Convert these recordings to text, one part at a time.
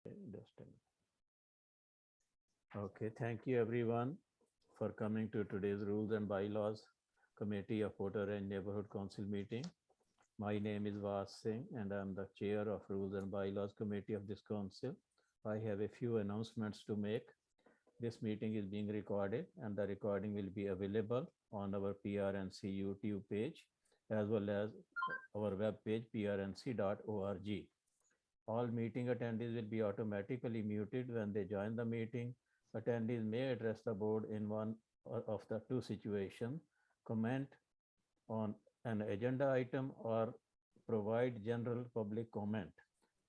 Just a minute. Okay, thank you everyone for coming to today's Rules and Bylaws Committee of Voter and Neighborhood Council meeting. My name is Vas Singh and I'm the chair of Rules and Bylaws Committee of this council. I have a few announcements to make. This meeting is being recorded and the recording will be available on our PRNC YouTube page as well as our web page prnc.org. All meeting attendees will be automatically muted when they join the meeting. Attendees may address the board in one of the two situations: comment on an agenda item or provide general public comment.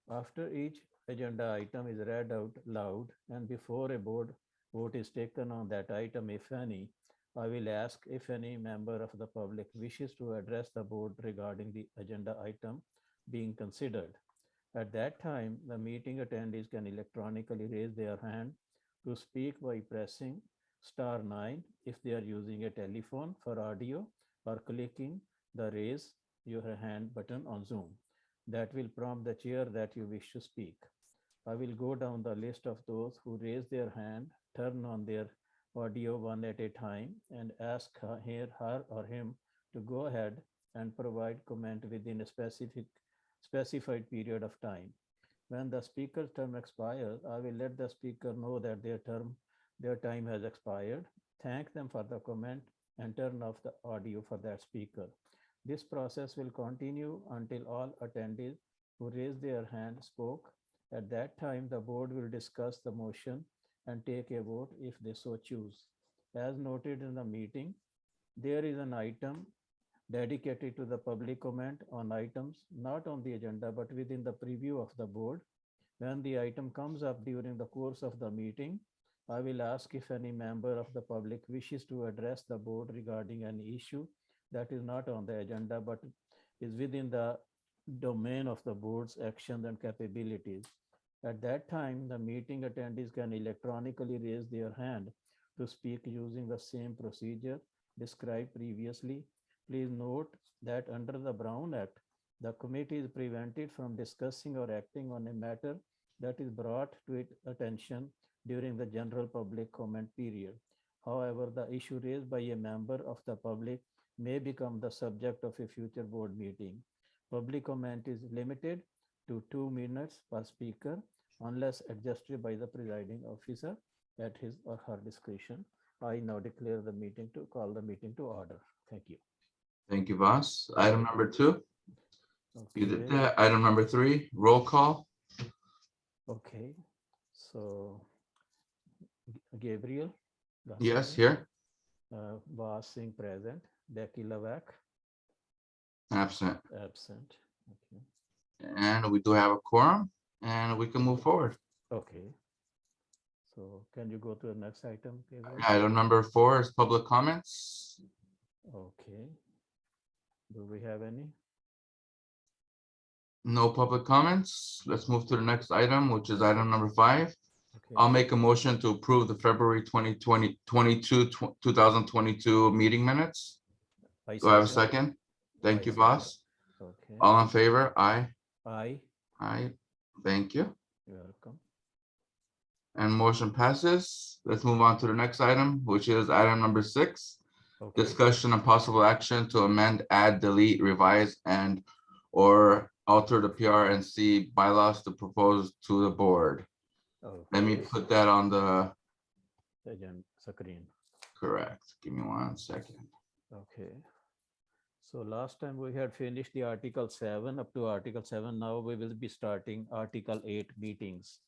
After each agenda item is read out loud and before a board vote is taken on that item, if any, I will ask if any member of the public wishes to address the board regarding the agenda item being considered. At that time, the meeting attendees can electronically raise their hand to speak by pressing *9 if they are using a telephone for audio or clicking the raise your hand button on Zoom. That will prompt the chair that you wish to speak. I will go down the list of those who raise their hand, turn on their audio one at a time, and ask her or him to go ahead and provide comment within a specified period of time. When the speaker's term expires, I will let the speaker know that their time has expired, thank them for the comment, and turn off the audio for that speaker. This process will continue until all attendees who raised their hand spoke. At that time, the board will discuss the motion and take a vote if they so choose. As noted in the meeting, there is an item dedicated to the public comment on items not on the agenda but within the preview of the board. When the item comes up during the course of the meeting, I will ask if any member of the public wishes to address the board regarding any issue that is not on the agenda but is within the domain of the board's actions and capabilities. At that time, the meeting attendees can electronically raise their hand to speak using the same procedure described previously. Please note that under the Brown Act, the committee is prevented from discussing or acting on a matter that is brought to its attention during the general public comment period. However, the issue raised by a member of the public may become the subject of a future board meeting. Public comment is limited to 2 minutes per speaker unless adjusted by the presiding officer at his or her discretion. I now declare the meeting to call the meeting to order. Thank you. Thank you, Vas. Item number 2. You did Okay. that. Item number 3, roll call. Okay. So Gabriel. Yes, Gaston, here. Vas Singh present. Becky Lavak Absent. absent. Okay. And we do have a quorum and we can move forward. Okay. So can you go to the next item, Gabriel? Item number 4 is public comments. Okay. Do we have any? No public comments. Let's move to the next item, which is item number 5. Okay. I'll make a motion to approve the February 2022 meeting minutes. Do I have a second? Thank you, Vas. Okay. All in favor? Aye. Aye. Aye. Thank you. You're welcome. And motion passes. Let's move on to the next item, which is item number 6. Okay. Discussion and possible action to amend, add, delete, revise, and or alter the PRNC bylaws to propose to the board. Okay. Let me put that on the Agenda screen. correct. Give me 1 second. Okay. So last time we had finished the Article 7 up to Article 7. Now we will be starting Article 8 meetings.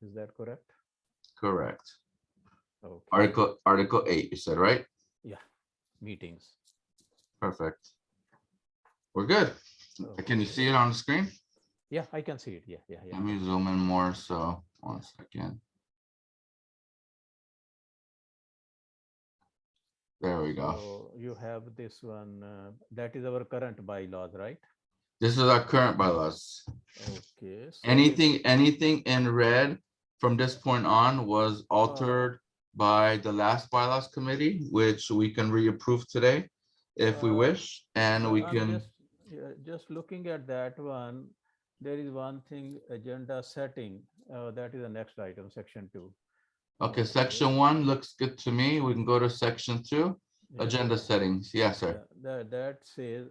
Is that correct? Correct. Okay. Article 8, you said, right? Yeah. Meetings. Perfect. We're good. Can you see it on the screen? Yeah, I can see it. Yeah. Let me zoom in more. So 1 second. There we go. So you have this one. That is our current bylaws, right? This is our current bylaws. Okay. So Anything in red from this point on was altered by the last bylaws committee, which we can reapprove today. if we wish, and we I'm can, just looking at that one. There is one thing, agenda setting. That is the next item, section 2. okay, Okay. section 1 looks good to me. We can go to section 2, Yeah. agenda settings. Yes, sir. Yeah. That says,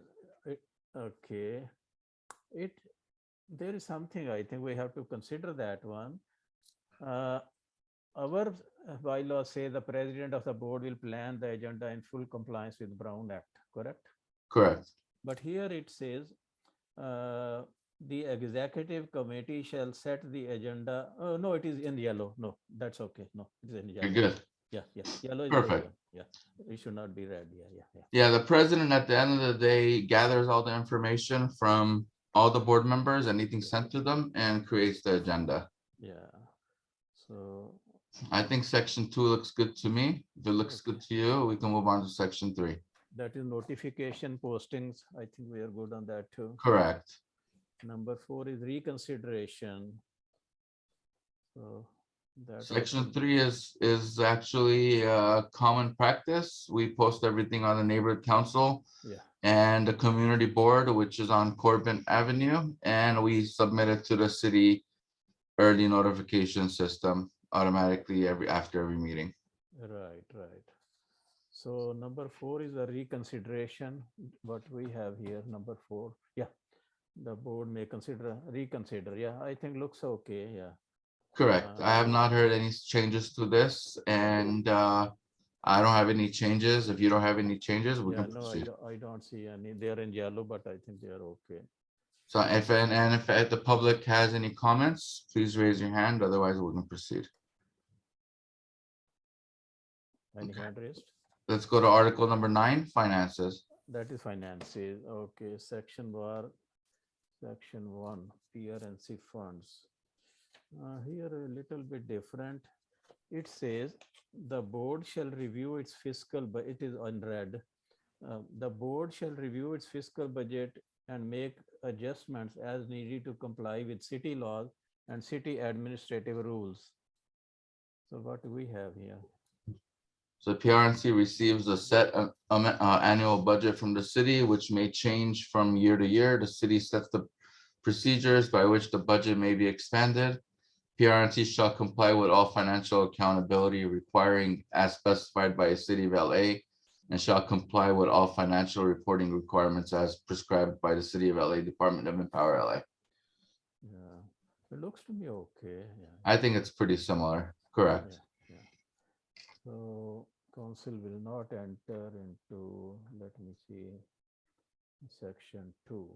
it, okay. It There is something I think we have to consider that one. Uh, our bylaws say the president of the board will plan the agenda in full compliance with Brown Act, correct? Correct. But here it says uh, the executive committee shall set the agenda. Oh, no, it is in yellow. No, that's okay. No, it is in You're yellow. good. Yeah, yeah. Yellow is a good Perfect. one. Yeah, it should not be red. Yeah, yeah, yeah. Yeah, the president at the end of the day gathers all the information from all the board members, anything sent to them, and creates the agenda. Yeah. So I think section 2 looks good to me. If it looks good okay. to you, we can move on to section 3. That is notification postings. I think we are good on that too. Correct. Number 4 is reconsideration. So that I Section think, 3 is actually common practice. We post everything on the neighborhood council yeah, and the community board, which is on Corbin Avenue, and we submit it to the city early notification system automatically after every meeting. right, right. So number 4 is a reconsideration. What we have here, number 4. Yeah, the board may reconsider. Yeah, I think looks okay. Yeah. Correct. I have not heard any changes to this, and I don't have any changes. If you don't have any changes, we Yeah, can no, proceed. I don't see any. They are in yellow, but I think they are okay. So if the public has any comments, please raise your hand. Otherwise, we can proceed. Any Okay. hand raised? Let's go to article number 9, finances. That is finances. Okay, section 1, PRNC funds. Here a little bit different. It says the board shall review its fiscal, but it is unread. The board shall review its fiscal budget and make adjustments as needed to comply with city laws and city administrative rules. So what do we have here? So PRNC receives a set annual budget from the city, which may change from year to year. The city sets the procedures by which the budget may be expanded. PRNC shall comply with all financial accountability requiring as specified by a city of LA and shall comply with all financial reporting requirements as prescribed by the city of LA Department of Empower LA. Yeah, it looks to me okay. Yeah. I think it's pretty similar. Correct. Yeah, yeah. So council will not enter into, let me see, section 2.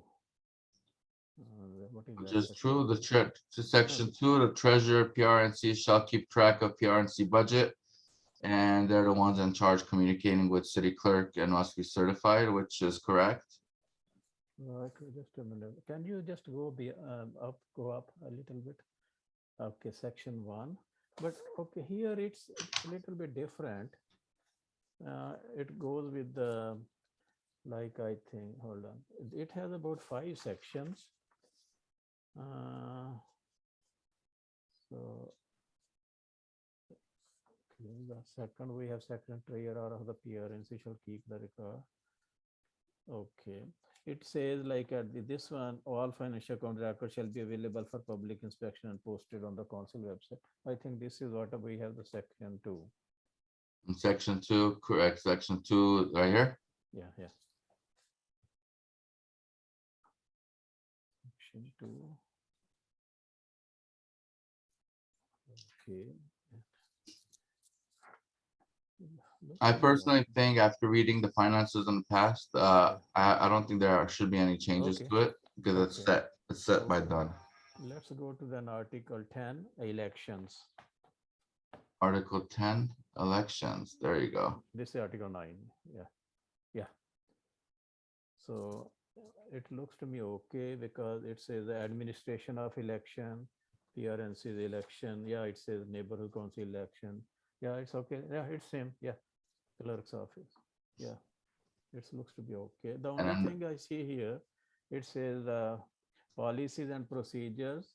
What is Which that is section? true. To section 2, the treasurer PRNC shall keep track of PRNC budget. And they're the ones in charge communicating with city clerk and must be certified, which is correct. Okay, just a minute. Can you just go up a little bit? Okay, section 1. But okay, here it's a little bit different. It goes with the, like I think, hold on. It has about 5 sections. So the second, we have second treasurer of the PRNC shall keep the record. Okay. It says like this one, all financial account records shall be available for public inspection and posted on the council website. I think this is what we have the section 2. In section 2, correct. Section 2 right here. Yeah, yeah. Section 2. Okay. I personally think after reading the finances in the past, I don't think there should be any changes Okay. to it because it's set by done. Let's go to then Article 10, elections. Article 10, elections. There you go. This is Article 9. Yeah. Yeah. So it looks to me okay because it says the administration of election, PRNC's election. Yeah, it says neighborhood council election. Yeah, it's okay. Yeah, it's same. Yeah. Clerk's office. Yeah. It looks to be okay. The only thing I see here, it says policies and procedures.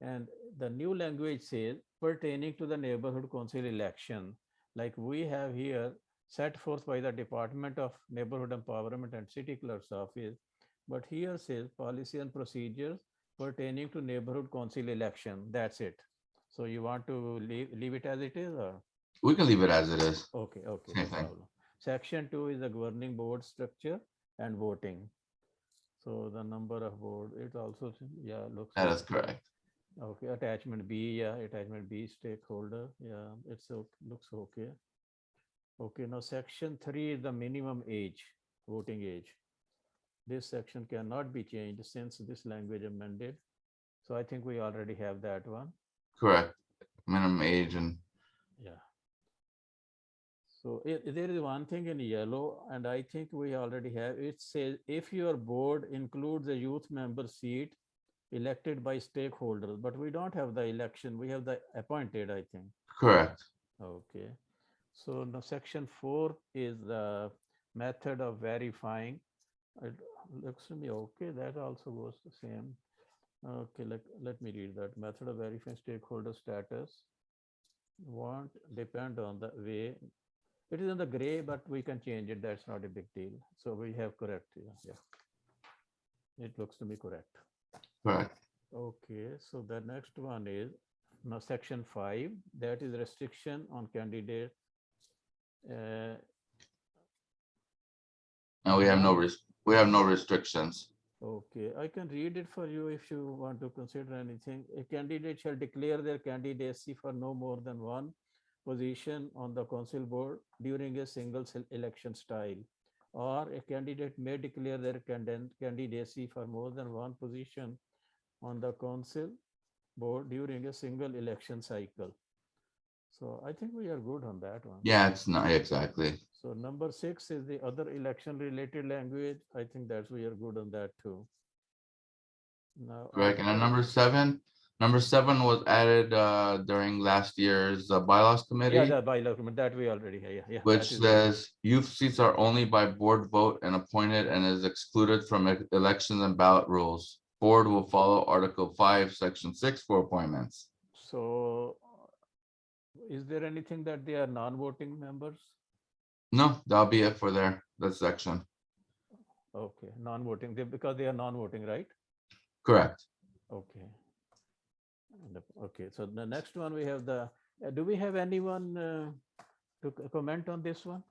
And the new language says pertaining to the neighborhood council election. Like we have here set forth by the Department of Neighborhood Empowerment and City Clerk's Office. But here says policy and procedures pertaining to neighborhood council election. That's it. So you want to leave it as it is, or? We can leave it as it is. Okay, okay, Same no thing. problem. Section 2 is the governing board structure and voting. So the number of board, it also, yeah, looks That is okay. correct. Okay, attachment B, yeah, attachment B, stakeholder, yeah, it's okay, looks okay. Okay, now section 3 is the minimum age, voting age. This section cannot be changed since this language amended. So I think we already have that one. Correct. Minimum age and Yeah. So there is one thing in yellow, and I think we already have. It says if your board includes a youth member seat elected by stakeholders, but we don't have the election. We have the appointed, I think. correct. Okay. So now section 4 is the method of verifying. It looks to me okay. That also goes the same. Okay, let me read that. Method of verifying stakeholder status won't depend on the way. It is in the gray, but we can change it. That's not a big deal. So we have correct. Yeah, yeah. It looks to me correct. Correct. Okay, so the next one is now section 5. That is restriction on candidate. And we have no restrictions. Okay, I can read it for you if you want to consider anything. A candidate shall declare their candidacy for no more than one position on the council board during a single election style, or a candidate may declare their candidacy for more than one position on the council board during a single election cycle. So I think we are good on that one. Yeah, it's not exactly. So number 6 is the other election related language. I think that's we are good on that too. Now, Correct. And then number 7 was added during last year's bylaws yeah, committee, the bylaw document that we already have. Yeah, which that is says youth seats are only by board vote and appointed and is excluded from elections and ballot rules. Board will follow Article 5, Section 6 for appointments. so. Is there anything that they are non-voting members? No, that'll be it for that section. Okay, non-voting because they are non-voting, right? Correct. Okay. Okay, so the next one we have the. Do we have anyone to comment on this one?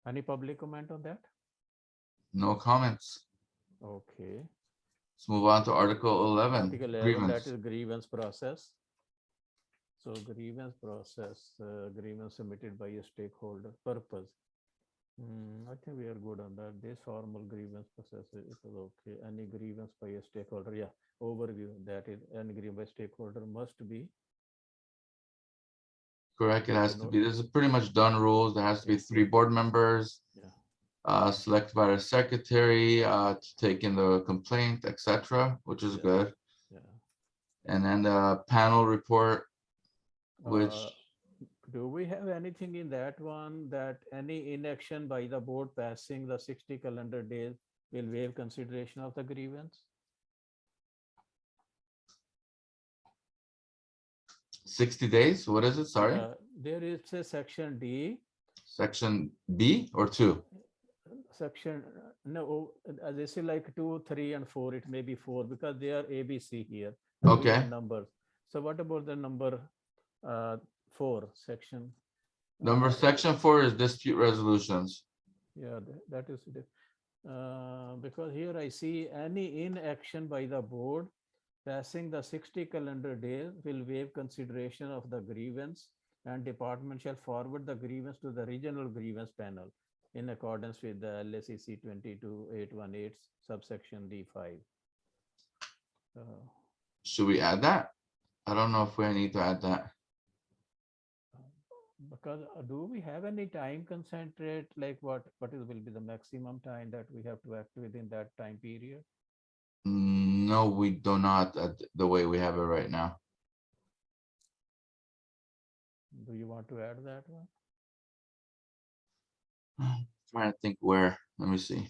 Any public comment on that? No comments. Okay. Let's move on to Article 11. Article 11, Grievance. that is grievance process. So grievance process, grievance submitted by a stakeholder purpose. I think we are good on that. This formal grievance process is okay. Any grievance by a stakeholder, yeah. Overview, that is any grievance by stakeholder must be. Correct. It has to be. This is pretty much done rules. There has to be 3 board members. Yeah. Selected by the secretary to take in the complaint, etc., which is good. Yeah. And then the panel report, which do we have anything in that one that any inaction by the board passing the 60 calendar days will waive consideration of the grievance? 60 days? What is it? Sorry. There is a section D. Section B or 2? Section, no, this is like 2, 3, and 4. It may be 4 because they are ABC here. Okay. Numbers. So what about the number 4 section? Section 4 is dispute resolutions. Yeah, that is because here I see any inaction by the board passing the 60 calendar days will waive consideration of the grievance, and department shall forward the grievance to the regional grievance panel in accordance with the LSEC 22818 subsection D5. Should we add that? I don't know if we need to add that. Because do we have any time concentrate, like what will be the maximum time that we have to act within that time period? No, we do not, the way we have it right now. Do you want to add that one? I'm trying to think where. Let me see.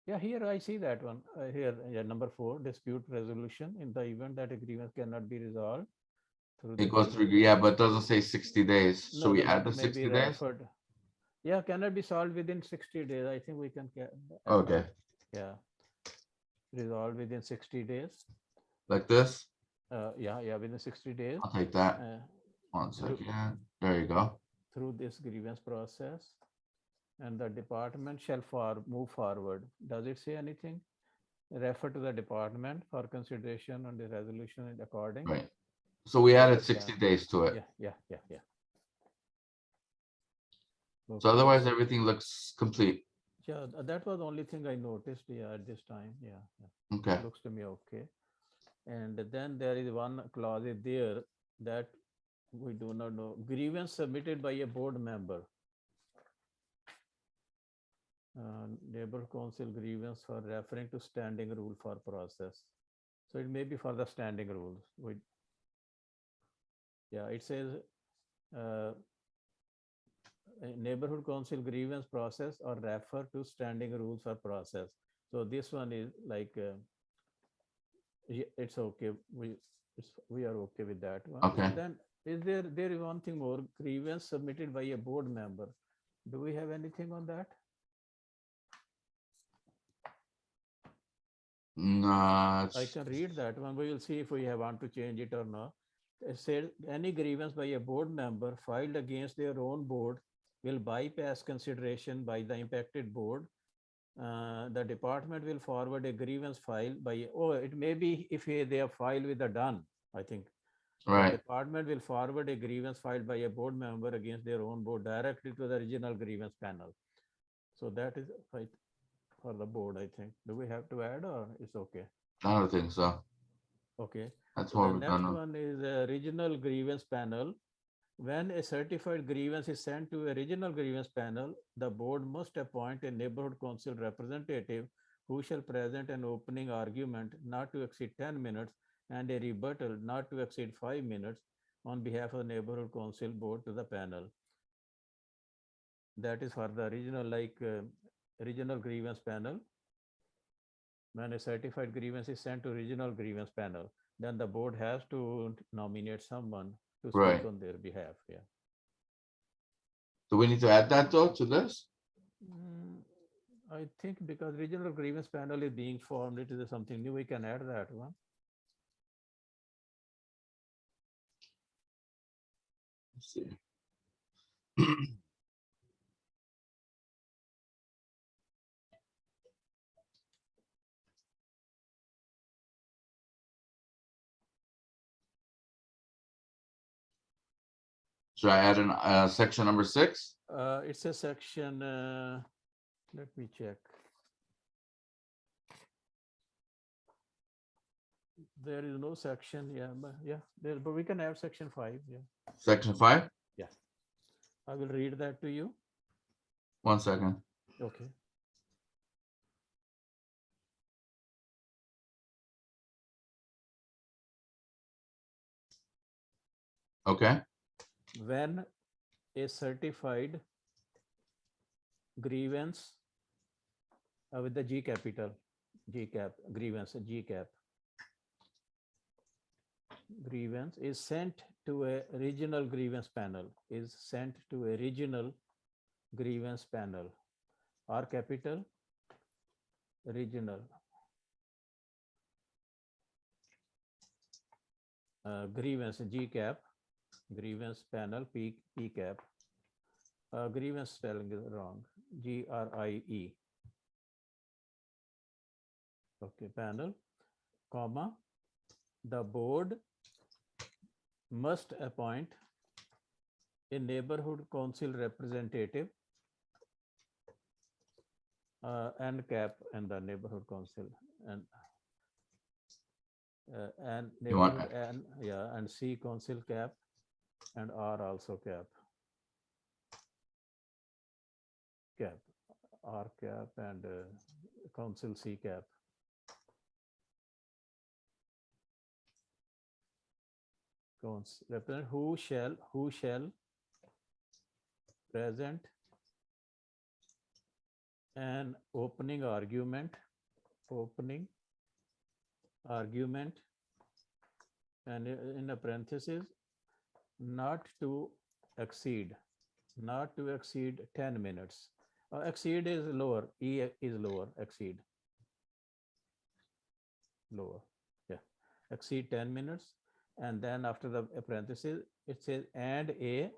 Yeah, here I see that one. Here, yeah, number 4, dispute resolution in the event that a grievance cannot be resolved through It the goes through, grievance. yeah, but it doesn't say 60 days. Should No, we the add but the maybe 60 days? referred. Yeah, cannot be solved within 60 days. I think we can Okay, yeah, resolve within 60 days. like this. Yeah, within 60 days I'll take that. uh, 1 second. through There you go. through this grievance process, and the department shall move forward. Does it say anything? Refer to the department for consideration on the resolution and according. Right. So we added Yeah, 60 days to it. yeah. So Okay. otherwise, everything looks complete. Yeah, that was the only thing I noticed. Yeah, at this time. Yeah. Okay. Looks to me okay. And then there is one clause there that we do not know. Grievance submitted by a board member. Neighborhood council grievance for referring to standing rule for process. So it may be for the standing rules. It says neighborhood council grievance process or refer to standing rules for process. So this one is like it's okay. We are okay with that one. Okay. And then there is one thing more, grievance submitted by a board member. Do we have anything on that? No, I can read that one. We will see if we want to change it or not. It said any grievance by a board member filed against their own board will bypass consideration by the impacted board. The department will forward a grievance file by, it may be if they have filed with the done, I think. right. The department will forward a grievance filed by a board member against their own board directly to the regional grievance panel. So that is right for the board, I think. Do we have to add or it's okay? I don't think so. Okay. That's So what the we've next done. one is a regional grievance panel. When a certified grievance is sent to a regional grievance panel, the board must appoint a neighborhood council representative who shall present an opening argument not to exceed 10 minutes and a rebuttal not to exceed 5 minutes on behalf of the neighborhood council board to the panel. That is for the regional grievance panel. When a certified grievance is sent to regional grievance panel, then the board has to nominate someone to speak Right. on their behalf. Yeah. Do we need to add that though to this? I think because regional grievance panel is being formed, it is something new. We can add that one. Let's see. Should I add in section number 6? It's a section. Let me check. There is no section. But we can add section 5. Yeah. Section 5? Yeah. I will read that to you. 1 second. Okay. Okay. When a certified grievance with the G capital, G cap, grievance, G cap, grievance is sent to a regional grievance panel, R capital, regional. Grievance, G cap, grievance panel, P cap. Grievance spelling is wrong, GRIE. Okay, panel, comma, the board must appoint a neighborhood council representative and cap and the neighborhood council and neighborhood and C council cap and R also cap R cap and council C cap. Represent who shall present an opening argument and in a parenthesis not to exceed, not to exceed 10 minutes. Exceed is lower, E is lower, exceed, lower. Yeah, exceed 10 minutes. And then after the parenthesis, it says, and a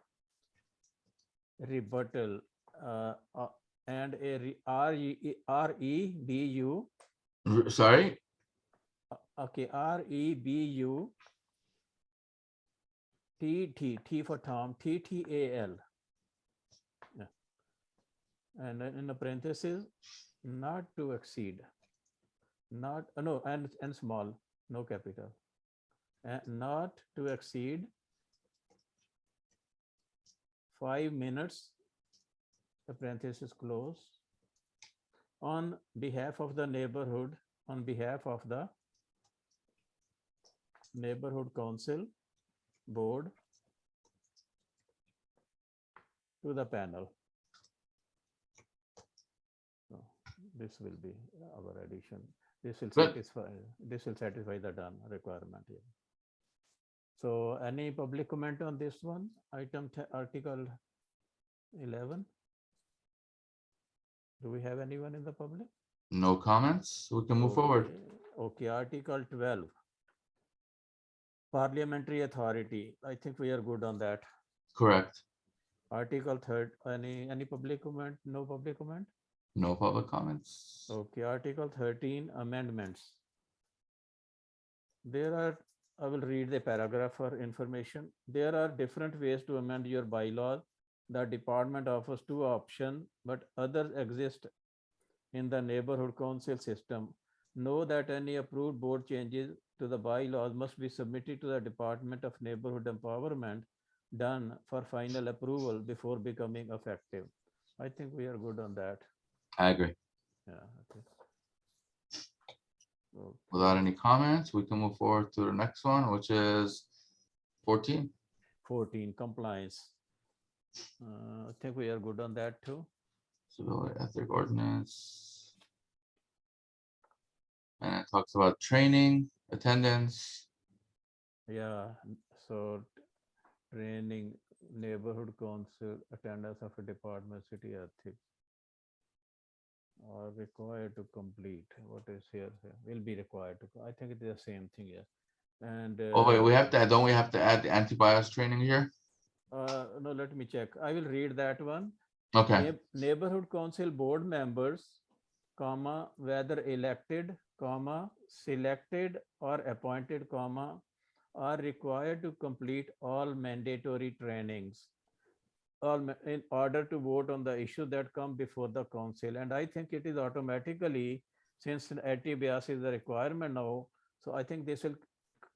rebuttal, uh, uh, and a REBU, Sorry, okay, REBU, T for Tom, TTAL. Yeah. And then in the parenthesis, not to exceed, not, no, and small, no capital, not to exceed 5 minutes, the parenthesis close, on behalf of the neighborhood, on behalf of the neighborhood council board to the panel. So this will be our addition. This will Good. satisfy the done requirement here. So any public comment on this one? Article 11. Do we have anyone in the public? No comments. We can move forward. Okay, Article 12. Parliamentary authority. I think we are good on that. Correct. Article 3. Any public comment? No public comment? No public comments. Okay, Article 13, amendments. There are, I will read the paragraph for information. There are different ways to amend your bylaws. The department offers 2 options, but others exist in the neighborhood council system. Know that any approved board changes to the bylaws must be submitted to the Department of Neighborhood Empowerment, done for final approval before becoming effective. I think we are good on that. I agree. Yeah. Okay. Without any comments, we can move forward to the next one, which is 14. 14, compliance. I think we are good on that too. Civil ethic ordinance. And it talks about training, attendance. Yeah, so training, neighborhood council, attendance of a department, city ethics are required to complete. What is here? Will be required to. I think it is the same thing here. And Oh wait, we have to add, don't we have to add the anti-bias training here? no, let me check. I will read that one. Okay, Neighborhood council board members, comma, whether elected, comma, selected or appointed, comma, are required to complete all mandatory trainings in order to vote on the issue that come before the council. And I think it is automatically, since anti-bias is a requirement now, so I think this will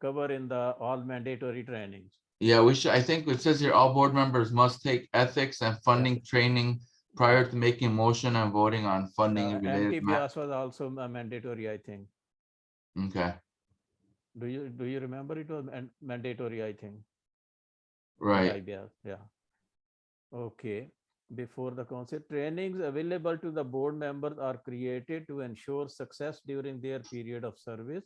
cover in the all mandatory trainings. yeah, we should, I think it says here, all board members must take ethics and funding training prior to making motion and voting on funding related. Anti-bias was also mandatory, I think. Okay, Do you remember it was mandatory, I think. right. Anti-bias, yeah. Okay. Before the council, trainings available to the board members are created to ensure success during their period of service.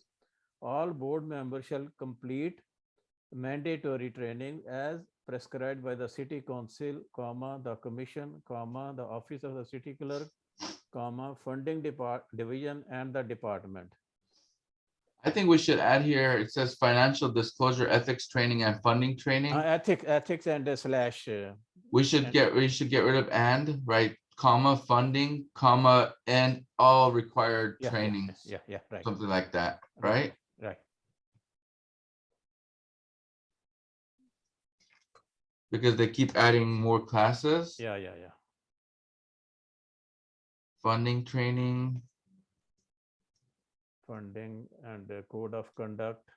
All board members shall complete mandatory training as prescribed by the city council, comma, the commission, comma, the office of the city clerk, comma, funding division and the department. I think we should add here, it says financial disclosure, ethics training and funding training. Ethics and slash. We should get rid of and, right, comma, funding, comma, and all required trainings. Yeah, right. Something like that, right? Right. Because they keep adding more classes. Yeah. Funding training. Funding and code of conduct.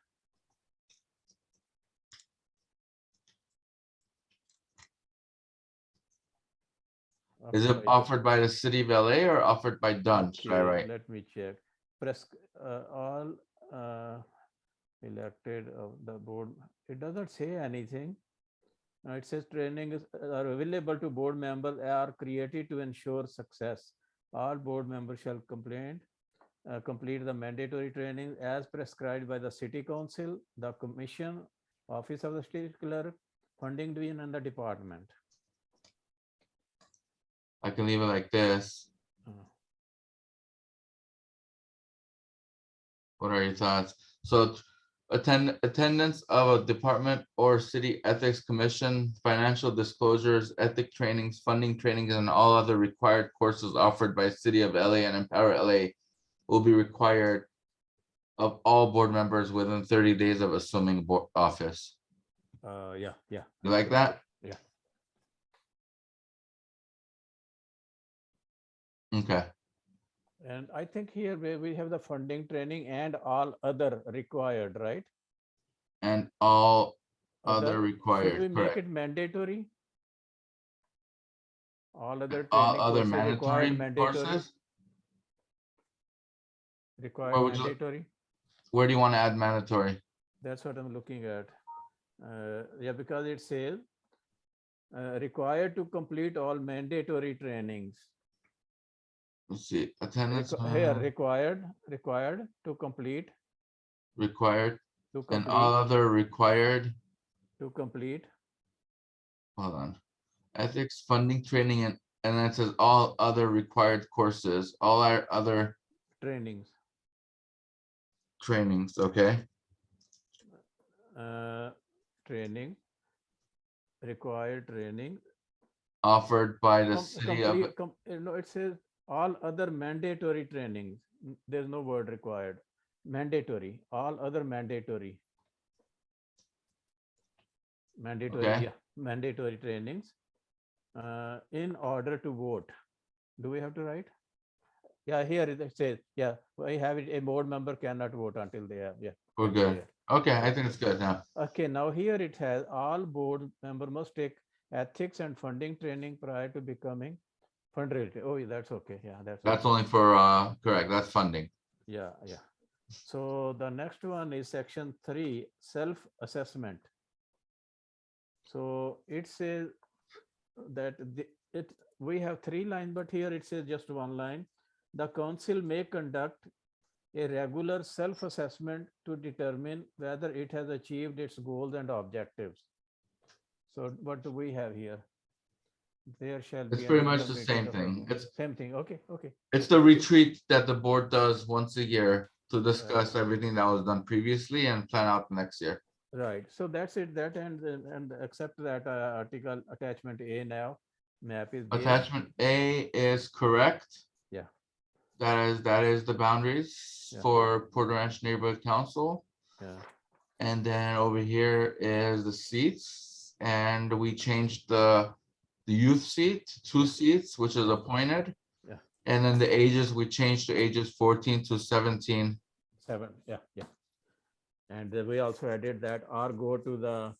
Is it offered by the city of LA or offered by Dunn? Right. Let me check. All elected of the board. It doesn't say anything. It says training are available to board members are created to ensure success. All board members shall complete the mandatory training as prescribed by the city council, the commission, office of the state clerk, funding division and the department. I can leave it like this. Uh, What are your thoughts? So attendance of a department or city ethics commission, financial disclosures, ethic trainings, funding trainings, and all other required courses offered by City of LA and Empower LA will be required of all board members within 30 days of assuming office. yeah. You like that? Yeah. Okay. And I think here we have the funding training and all other required, right? And all other Should we required, make correct. it mandatory? All other All training other courses required mandatory mandatory. courses. Required would you- mandatory. Where do you want to add mandatory? That's what I'm looking at. Yeah, because it says required to complete all mandatory trainings. Let's see, attendance Here required to complete required to and all complete other required, to complete hold on, ethics, funding, training, and then it says all other required courses, all our other trainings. trainings, okay? Training, required training. Offered by the city of, No, it says all other mandatory trainings. There's no word required. Mandatory, all other mandatory. Mandatory, Okay. yeah, mandatory trainings in order to vote. Do we have to write? Yeah, here it says, yeah, I have it, a board member cannot vote until they have, yeah. we're good. There. Okay, I think it's good now. Okay, now here it has all board member must take ethics and funding training prior to becoming fundraiser. Oh, that's okay. Yeah, That's okay. only for, correct, that's funding. Yeah. So the next one is section 3, self-assessment. So it says that we have 3 lines, but here it says just 1 line. The council may conduct a regular self-assessment to determine whether it has achieved its goals and objectives. So what do we have here? There shall be. It's pretty much the same thing. It's same thing. Okay. It's the retreat that the board does once a year to discuss everything that was done previously and plan out next year. Right. So that's it. That and accept that article attachment A now. Map is there. Attachment A is correct. Yeah. That is the boundaries for Porter Ranch Neighborhood Council. Yeah. And then over here is the seats, and we changed the youth seat, 2 seats, which is appointed. Yeah. And then the ages, we changed to ages 14 to 17. 7. Yeah. And we also added that or go to the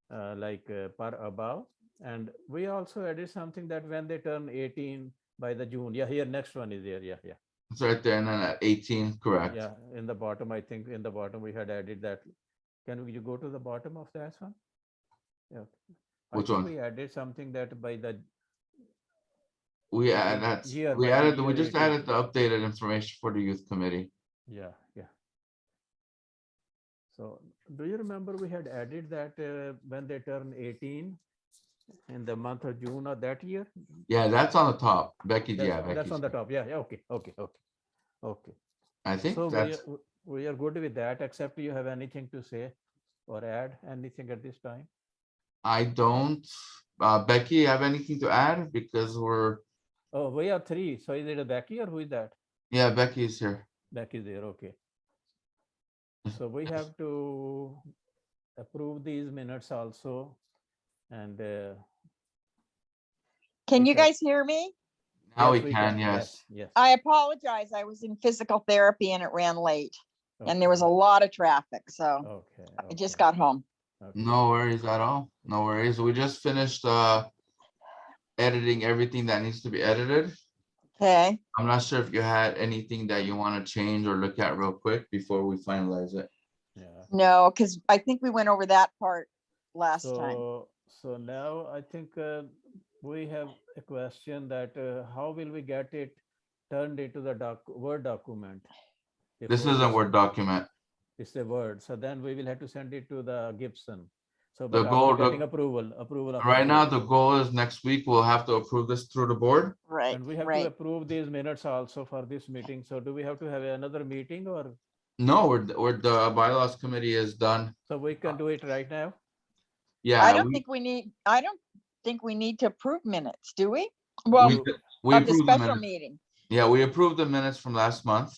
per above. And we also added something that when they turn 18 by the June. Yeah, here next one is there. Yeah. It's right there, and then at 18, correct. Yeah, in the bottom, I think in the bottom we had added that. Can you go to the bottom of that one? Yeah. Which one? We added something that by the We just added the updated information for the youth committee. Yeah. So do you remember we had added that when they turn 18 in the month of June of that year? Yeah, that's on the top. Becky, that's on the top. Yeah. Okay. I think so that's. We are good with that, except you have anything to say or add anything at this time? I don't. Becky, you have anything to add? Because we're. Oh, we have 3. So is it a Becky or who is that? Yeah, Becky is here. Becky is there. Okay. So we have to approve these minutes also. And can you guys hear me? Now we can, yes. I apologize. I was in physical therapy and it ran late. Okay. And there was a lot of traffic, so Okay. I just got home. Okay. No worries at all. No worries. We just finished editing everything that needs to be edited. Okay. I'm not sure if you had anything that you want to change or look at real quick before we finalize it. Yeah. No, because I think we went over that part last time. So now I think we have a question that how will we get it turned into the Word document? This is a Word document. It's a Word. So then we will have to send it to the Gibson. So, The but goal- after getting approval of. Right now, board. the goal is next week, we'll have to approve this through the board. Right, And we have to right. approve these minutes also for this meeting. So do we have to have another meeting or, No, the bylaws committee is done. so we can do it right now? Yeah. I don't think we need to approve minutes, do we? Well, We You- we of the approved the special minutes. meeting. Yeah, we approved the minutes from last month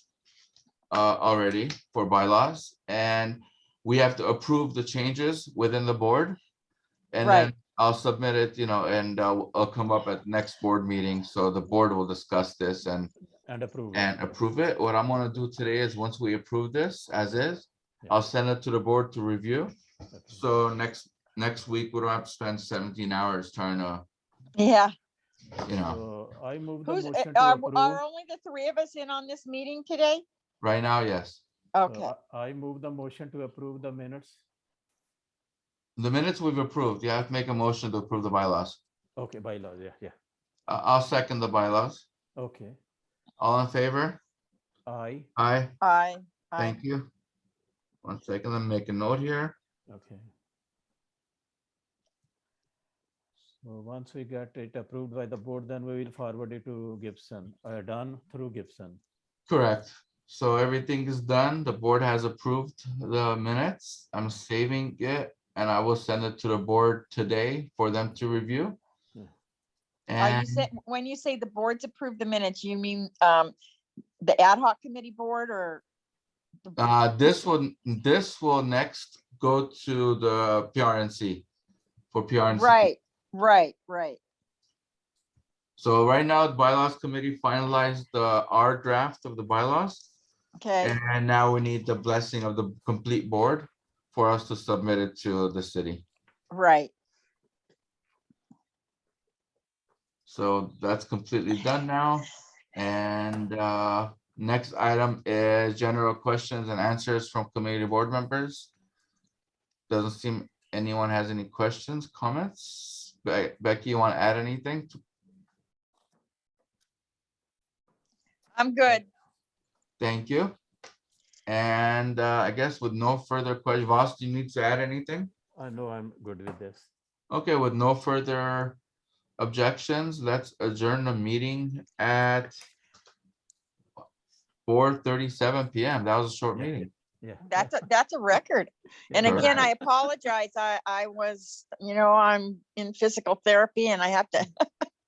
already for bylaws, and we have to approve the changes within the board. And then Right. I'll submit it, and I'll come up at next board meeting, so the board will discuss this and And approve it. approve it. What I'm gonna do today is, once we approve this as is, Yeah. I'll send it to the board to review. Okay. So next week, we don't have to spend 17 hours trying to, Yeah. So I move the Who's, motion to are approve. only the three of us in on this meeting today? right now, yes. So Okay, I move the motion to approve the minutes. The minutes we've approved, you have to make a motion to approve the bylaws. Okay, bylaws, yeah. I'll second the bylaws. Okay, All in favor? I, Aye, I, thank you. 1 second, let me make a note here. okay. So once we get it approved by the board, then we will forward it to Gibson, done through Gibson. Correct. So everything is done. The board has approved the minutes. I'm saving it and I will send it to the board today for them to review. Yeah. And when you say the boards approve the minutes, you mean the ad hoc committee board or? this will next go to the PRNC for PRNC. Right. So right now, the bylaws committee finalized our draft of the bylaws. Okay, And now we need the blessing of the complete board for us to submit it to the city. right. So that's completely done now. And next item is general questions and answers from committee board members. Doesn't seem anyone has any questions, comments. Becky, you want to add anything? I'm good. Thank you. And I guess with no further questions, Voss, do you need to add anything? I know I'm good with this. Okay, with no further objections, let's adjourn the meeting at 4:37 PM. That was a short Yeah. meeting. Yeah. That's a record. And Yeah. again, I apologize. I was, I'm in physical therapy and I have to,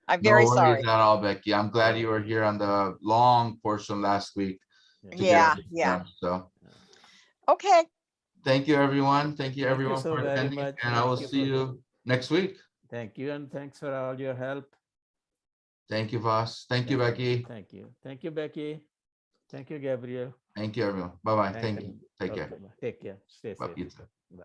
I'm No very worries sorry. at all, Becky. I'm glad you were here on the long portion last week. to get Yeah, this yeah. done. So Okay, thank you, everyone. Thank you, Thank you everyone, so for very attending, much. and I will Thank you see for- you next week. Thank you, and thanks for all your help. Thank you, Voss. Thank you, Becky. Thank you. Thank you, Becky. Thank you, Gabriel. Thank you, everyone. Bye-bye. Thank you. Take care. Okay, bye. Take care. Stay Bye. safe. You too. Bye.